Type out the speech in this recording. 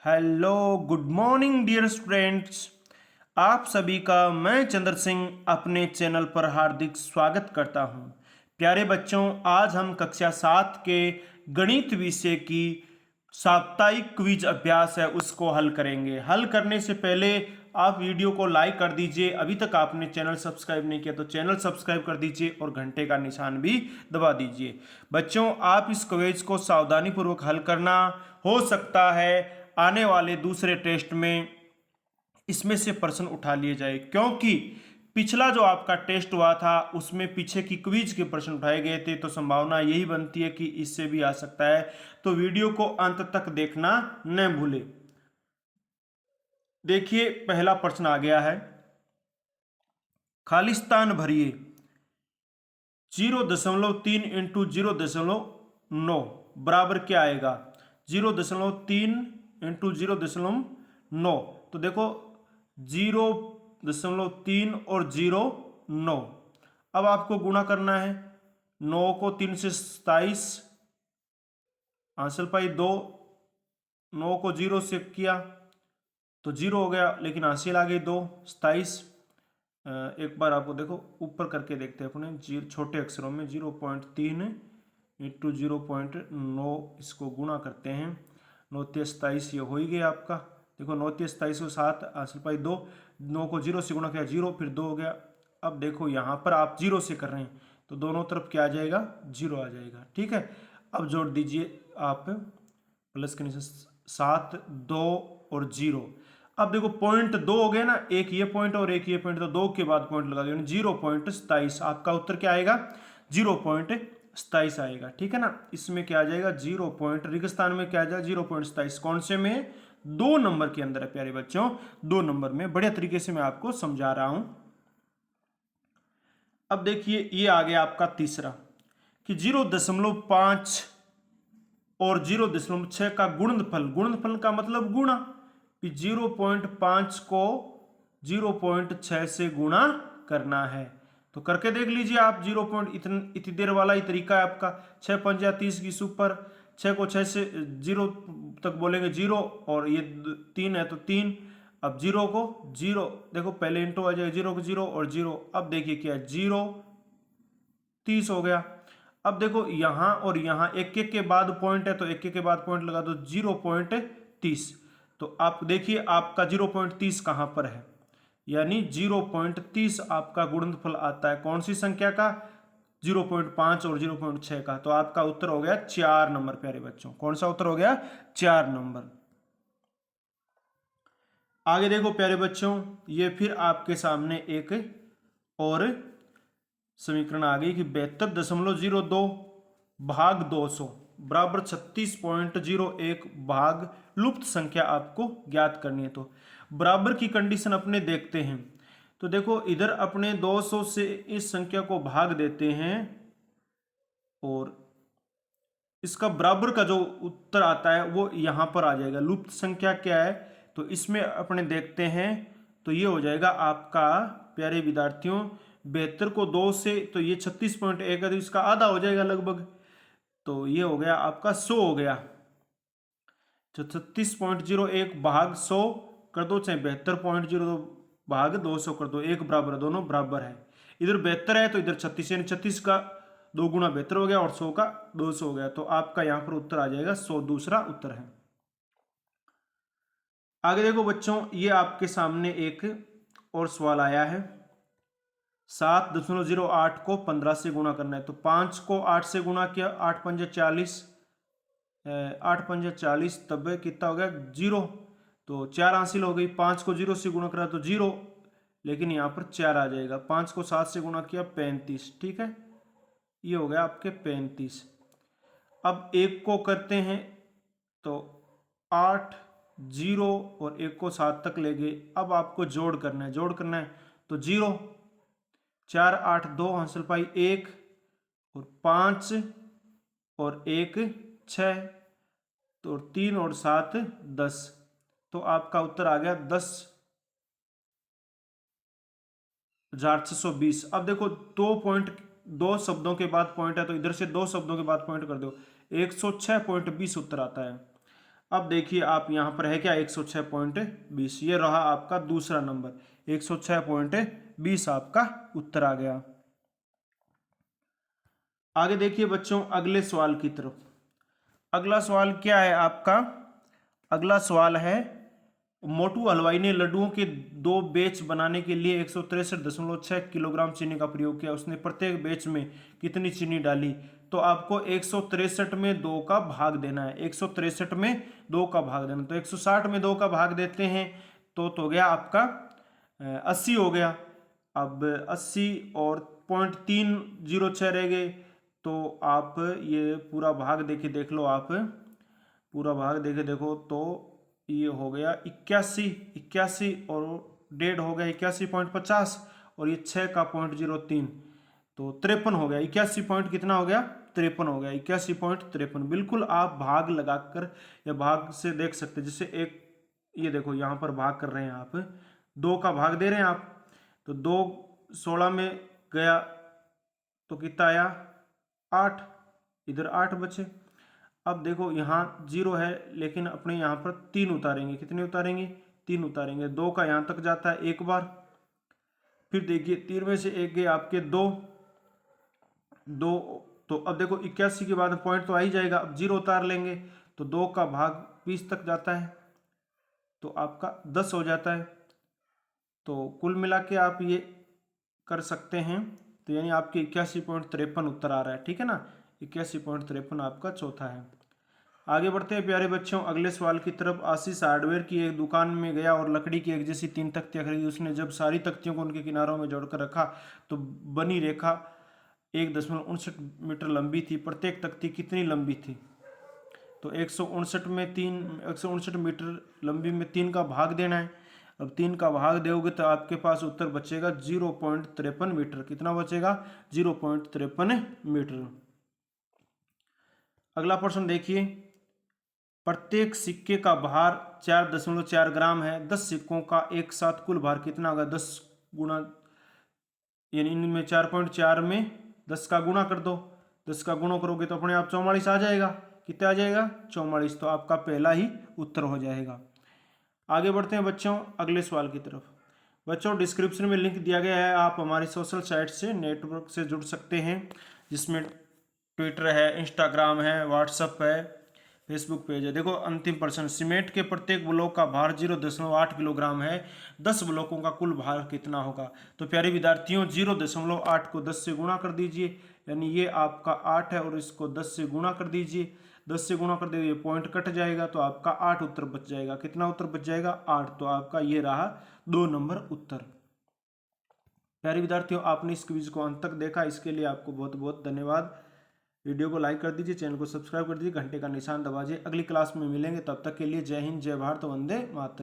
Hello good morning dear students. आप सभी का मैं चंद्र सिंह अपने चैनल पर हार्दिक स्वागत करता हूं। प्यारे बच्चों, आज हम कक्षा 7 के गणित विषय की साप्ताहिक क्विज अभ्यास है उसको हल करेंगे। हल करने से पहले आप वीडियो को लाइक कर दीजिए। अभी तक आपने चैनल सब्सक्राइब नहीं किया तो चैनल सब्सक्राइब कर दीजिए और घंटे का निशान भी दबा दीजिए। बच्चों, आप इस क्विज को सावधानी पूर्वक हल करना। हो सकता है आने वाले दूसरे टेस्ट में इसमें से प्रश्न उठा लिए जाए, क्योंकि पिछला जो आपका टेस्ट हुआ था उसमें पीछे की क्विज के प्रश्न उठाए गए थे, तो संभावना यही बनती है कि इससे भी आ सकता है। तो वीडियो को अंत तक देखना न भूले। देखिए, पहला प्रश्न आ गया है। खालिस्तान भरिए 0.3 इंटू 0.9 बराबर क्या आएगा? 0.3 इंटू 0.9। तो देखो 0.3 और 0.9। अब आपको गुणा करना है। 9 को 3 से 27, आंसर पाई 2। 9 को 0 से किया तो 0 हो गया, लेकिन हासिल आ गई 2, 27। एक बार आपको देखो ऊपर करके देखते हैं अपने छोटे अक्षरों में। 0.3 इंटू 0.9 इसको गुणा करते हैं। 9 × 27 ये हो ही गया आपका। देखो 9 × 27 को 7, हासिल पाई 2। 9 को 0 से गुणा किया 0, फिर 2 हो गया। अब देखो यहाँ पर आप 0 से कर रहे हैं तो दोनों तरफ क्या आ जाएगा? 0 आ जाएगा। ठीक है, अब जोड़ दीजिए आप प्लस के नीचे 7, 2 और 0। अब देखो पॉइंट 2 हो गए ना, एक ये पॉइंट और एक ये पॉइंट, तो 2 के बाद पॉइंट लगा दिया 0.27। आपका उत्तर क्या आएगा? 0.27 आएगा। ठीक है ना, इसमें क्या आ जाएगा? 0 पॉइंट, रेगिस्तान में क्या आ जाएगा? 0.27। कौन से में? 2 नंबर के अंदर है प्यारे बच्चों, 2 नंबर में। बढ़िया तरीके से मैं आपको समझा रहा हूं। अब देखिए ये आ गया आपका तीसरा कि 0.5 और 0.6 का गुणनफल। गुणनफल का मतलब गुणा, कि 0.5 को 0.6 से गुणा करना है। तो करके देख लीजिए आप। 0 पॉइंट इतनी देर वाला ही तरीका है आपका। 6 पंजा 30 की सुपर, 6 को 6 से 0 तक बोलेंगे 0, और ये 3 है तो 3। अब 0 को 0, देखो पहले इंटू आ जाएगा 0 को 0 और 0। अब देखिए क्या है? 0 30 हो गया। अब देखो यहां और यहां एक एक के बाद पॉइंट है, तो एक एक के बाद पॉइंट लगा दो। 0.30। तो आप देखिए आपका 0.30 कहां पर है, यानी 0.30 आपका गुणनफल आता है कौन सी संख्या का? 0.5 और 0.6 का। तो आपका उत्तर हो गया 4 नंबर प्यारे बच्चों। कौन सा उत्तर हो गया? 4 नंबर। आगे देखो प्यारे बच्चों, ये फिर आपके सामने एक और समीकरण आ गई कि 72.02 भाग 200 बराबर 36.01 भाग लुप्त संख्या आपको ज्ञात करनी है। तो बराबर की कंडीशन अपने देखते हैं। तो देखो इधर अपने 200 से इस संख्या को भाग देते हैं, और इसका बराबर का जो उत्तर आता है वो यहां पर आ जाएगा। लुप्त संख्या क्या है? तो इसमें अपने देखते हैं, तो ये हो जाएगा आपका प्यारे विद्यार्थियों 72 को 2 से, तो ये 36.1 है, तो इसका आधा हो जाएगा लगभग। तो ये हो गया आपका 100 हो गया। तो 36.01 भाग 100 कर दो, चाहे 72.02 भाग 200 कर दो, एक बराबर है, दोनों बराबर है। इधर 72 है तो इधर 36, यानी 36 का 2 गुना 72 हो गया और 100 का 200 हो गया। तो आपका यहां पर उत्तर आ जाएगा 100, दूसरा उत्तर है। आगे देखो बच्चों, ये आपके सामने एक और सवाल आया है। 7.08 को 15 से गुणा करना है। तो 5 को 8 से गुणा किया, 8 पंजे 40, 8 पंजे 40, तब कितना हो गया? 0। तो 4 हासिल हो गई। 5 को 0 से गुणा करा तो 0, लेकिन यहाँ पर 4 आ जाएगा। 5 को 7 से गुणा किया 35। ठीक है, ये हो गया आपके 35। अब 1 को करते हैं तो 8, 0 और 1 को 7 तक ले गए। अब आपको जोड़ करना है। जोड़ करना है तो 0, 4, 8, 2 हासिल पाई 1, और 5 और 1 6, तो 3 और 7 10। तो आपका उत्तर आ गया 10,620। अब देखो 2 शब्दों के बाद पॉइंट है, तो इधर से 2 शब्दों के बाद पॉइंट कर दो, 106.20 उत्तर आता है। अब देखिए आप यहाँ पर है क्या 106.20, ये रहा आपका दूसरा नंबर, 106.20 आपका उत्तर आ गया। आगे देखिए बच्चों अगले सवाल की तरफ। अगला सवाल क्या है आपका? अगला सवाल है, मोटू हलवाई ने लड्डुओं के 2 बैच बनाने के लिए 163.6 किलोग्राम चीनी का प्रयोग किया। उसने प्रत्येक बैच में कितनी चीनी डाली? तो आपको 163 में 2 का भाग देना है। 163 में 2 का भाग देना, तो 160 में 2 का भाग देते हैं तो हो गया आपका 80 हो गया। अब 80 और 0.306 रह गए, तो आप ये पूरा भाग देखे देख लो, आप पूरा भाग देखे देखो तो ये हो गया 81 और 1.5 हो गया 81.50 और ये 6 का 0.03 तो 53 हो गया। 81 पॉइंट कितना हो गया? 53 हो गया। 81.53। बिल्कुल आप भाग लगाकर या भाग से देख सकते हैं। जैसे एक ये देखो यहाँ पर भाग कर रहे हैं आप, 2 का भाग दे रहे हैं आप, तो 2 16 में गया तो कितना आया? 8, इधर 8 बचे। अब देखो यहाँ 0 है लेकिन अपने यहाँ पर 3 उतारेंगे। कितने उतारेंगे? 3 उतारेंगे। 2 का यहाँ तक जाता है एक बार, फिर देखिए 3 में से 1 गए आपके 2, तो अब देखो 81 के बाद पॉइंट तो आ ही जाएगा। अब 0 उतार लेंगे तो 2 का भाग 20 तक जाता है तो आपका 10 हो जाता है। तो कुल मिला के आप ये कर सकते हैं, तो यानी आपके 81.53 उत्तर आ रहा है। ठीक है ना, 81.53 आपका चौथा है। आगे बढ़ते हैं प्यारे बच्चों अगले सवाल की तरफ। आशीष हार्डवेयर की एक दुकान में गया और लकड़ी की एक जैसी 3 तख्तियां खरीदी। उसने जब सारी तख्तियों को उनके किनारों में जोड़कर रखा तो बनी रेखा 1.59 मीटर लंबी थी। प्रत्येक तख्ती कितनी लंबी थी? तो 159 मीटर लंबी में 3 का भाग देना है। अब 3 का भाग दोगे तो आपके पास उत्तर बचेगा 0.53 मीटर। कितना बचेगा? 0.53 मीटर। अगला प्रश्न देखिए, प्रत्येक सिक्के का भार 4.4 ग्राम है। 10 सिक्कों का एक साथ कुल भार कितना होगा? 10 गुना, यानी इनमें 4.4 में 10 का गुणा कर दो। 10 का गुणा करोगे तो अपने आप 44 आ जाएगा। कितना आ जाएगा? 44। तो आपका पहला ही उत्तर हो जाएगा। आगे बढ़ते हैं बच्चों अगले सवाल की तरफ। बच्चों डिस्क्रिप्शन में लिंक दिया गया है, आप हमारी सोशल साइट से नेटवर्क से जुड़ सकते हैं, जिसमें ट्विटर है, इंस्टाग्राम है, व्हाट्सअप है, फेसबुक पेज है। देखो अंतिम प्रश्न, सीमेंट के प्रत्येक ब्लॉक का भार 0.8 किलोग्राम है। 10 ब्लॉकों का कुल भार कितना होगा? तो प्यारे विद्यार्थियों 0.8 को 10 से गुणा कर दीजिए, यानी ये आपका 8 है और इसको 10 से गुणा कर दीजिए। 10 से गुणा कर दीजिए, पॉइंट कट जाएगा तो आपका 8 उत्तर बच जाएगा। कितना उत्तर बच जाएगा? 8। तो आपका ये रहा 2 नंबर उत्तर। प्यारे विद्यार्थियों आपने इस क्विज को अंत तक देखा, इसके लिए आपको बहुत बहुत धन्यवाद। वीडियो को लाइक कर दीजिए, चैनल को सब्सक्राइब कर दीजिए, घंटे का निशान दबा दीजिए। अगली क्लास में मिलेंगे, तब तक के लिए जय हिंद, जय भारत, वंदे मातरम।